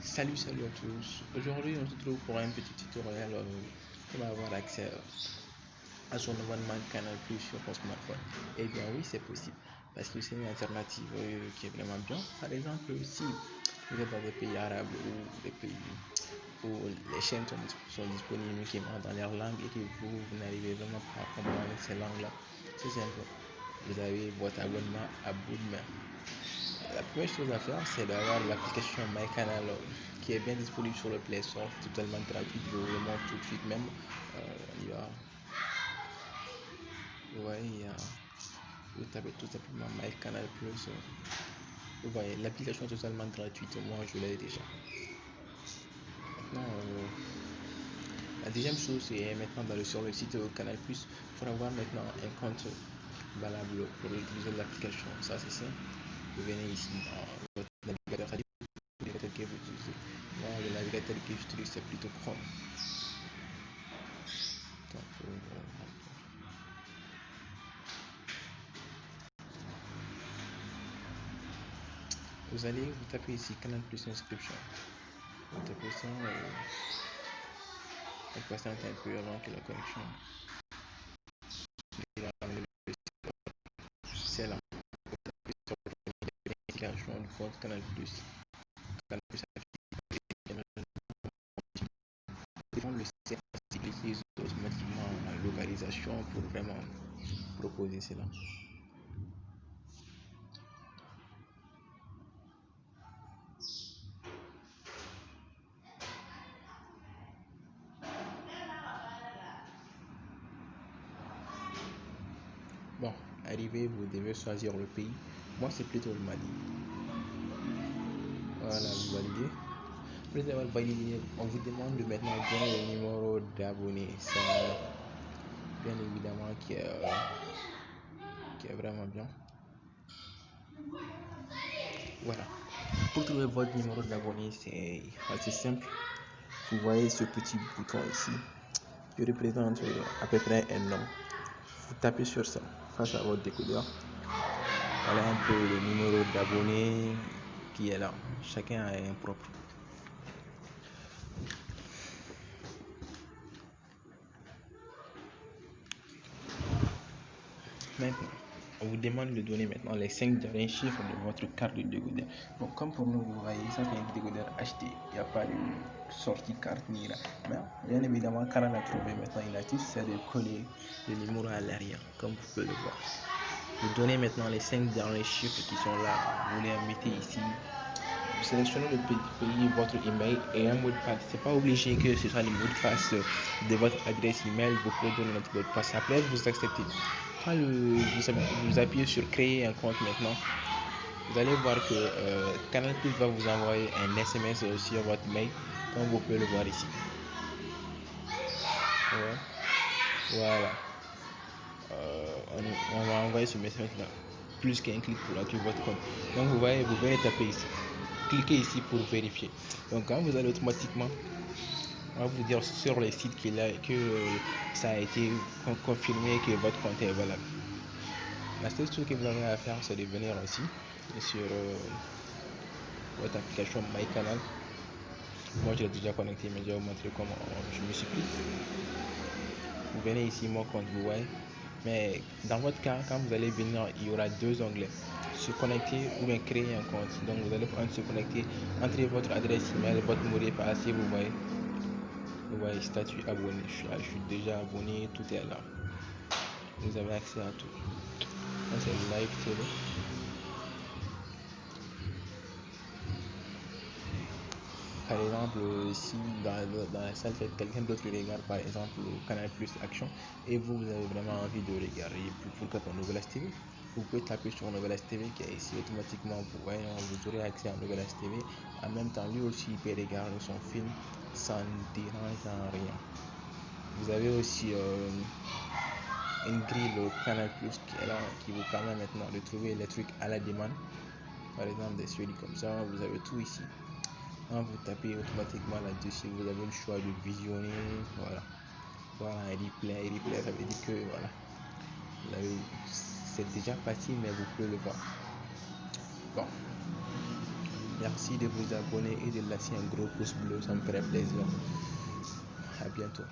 Salut à tous. Aujourd'hui, on se trouve pour un petit tutoriel pour avoir accès à son abonnement Canal Plus sur son smartphone. Eh bien, oui, c'est possible parce que c'est une alternative qui est vraiment bien. Par exemple, si vous êtes dans des pays arabes ou des pays où les chaînes sont disponibles uniquement dans leur langue et que vous n'arrivez vraiment pas à comprendre ces langues-là, c'est simple. Vous avez votre abonnement à bout de main. La première chose à faire, c'est d'avoir l'application MyCanal qui est bien disponible sur le Play Store, totalement gratuite. Je vous le montre tout de suite même. Il y a, ouais, vous tapez tout simplement MyCanal Plus. Vous voyez, l'application est totalement gratuite. Moi, je l'ai déjà. Maintenant, la deuxième chose, c'est maintenant sur le site Canal Plus, il faut avoir maintenant un compte valable pour utiliser l'application. Ça, c'est simple. Vous venez ici dans votre navigateur, que vous utilisez. Moi, le navigateur que j'utilise, c'est plutôt Chrome. Donc, vous allez vous taper ici Canal Plus Inscription. Vous tapez ça et patiente un peu avant que la connexion. C'est là. L'application du compte Canal Plus. Canal Plus le site utilise automatiquement la localisation pour vraiment proposer cela. Bon, arrivé, vous devez choisir le pays. Moi, c'est plutôt le Mali. Voilà, vous validez. Après avoir validé, on vous demande de maintenant donner le numéro d'abonné. Ça, bien évidemment, qui est vraiment bien. Voilà. Pour trouver votre numéro d'abonné, c'est assez simple. Vous voyez ce petit bouton ici qui représente à peu près un nom. Vous tapez sur ça face à votre décodeur. Voilà un peu le numéro d'abonné qui est là. Chacun a un propre. Maintenant, on vous demande de donner maintenant les 5 derniers chiffres de votre carte de décodeur. Donc, comme pour nous, vous voyez, ça c'est un décodeur acheté. Il n'y a pas de sortie carte ni là. Mais bien évidemment, quand on a trouvé maintenant une active, c'est de coller le numéro à l'arrière, comme vous pouvez le voir. Vous donnez maintenant les 5 derniers chiffres qui sont là. Vous les mettez ici. Vous sélectionnez le pays, votre email et un mot de passe. C'est pas obligé que ce soit le mot de passe de votre adresse email. Vous pouvez donner notre mot de passe. Après, vous acceptez. Quand vous appuyez sur créer un compte maintenant, vous allez voir que Canal Plus va vous envoyer un SMS sur votre mail, comme vous pouvez le voir ici. Ouais. Voilà. On va envoyer ce message là. Plus qu'un clic pour activer votre compte. Donc vous voyez, vous venez taper ici. Cliquez ici pour vérifier. Donc quand vous allez automatiquement, on va vous dire sur les sites que ça a été confirmé que votre compte est valable. La seule chose que vous avez à faire, c'est de venir ici sur votre application MyCanal. Moi, je l'ai déjà connecté, mais je vais vous montrer comment je me suis pris. Vous venez ici, mon compte, vous voyez. Mais dans votre cas, quand vous allez venir, il y aura deux onglets. Se connecter ou bien créer un compte. Donc, vous allez prendre se connecter, entrez votre adresse email, votre mot de passe et vous voyez. Vous voyez, statut abonné. Je suis déjà abonné, tout est là. Vous avez accès à tout. Ça, c'est live télé. Par exemple, si dans la salle, quelqu'un d'autre regarde par exemple Canal Plus Action et vous avez vraiment envie de regarder, pourquoi pas Novelas TV, vous pouvez taper sur Novelas TV qui est ici automatiquement. Vous aurez accès à Novelas TV. En même temps, lui aussi, il peut regarder son film sans dérange en rien. Vous avez aussi une grille Canal Plus qui est là, qui vous permet maintenant de trouver les trucs à la demande. Par exemple, des séries comme ça, vous avez tout ici. Quand vous tapez automatiquement là-dessus, vous avez le choix de visionner. Voilà, un replay. Ça veut dire que voilà, c'est déjà parti, mais vous pouvez le voir. Bon, Merci de vous abonner et de laisser un gros pouce bleu, ça me ferait plaisir. À bientôt.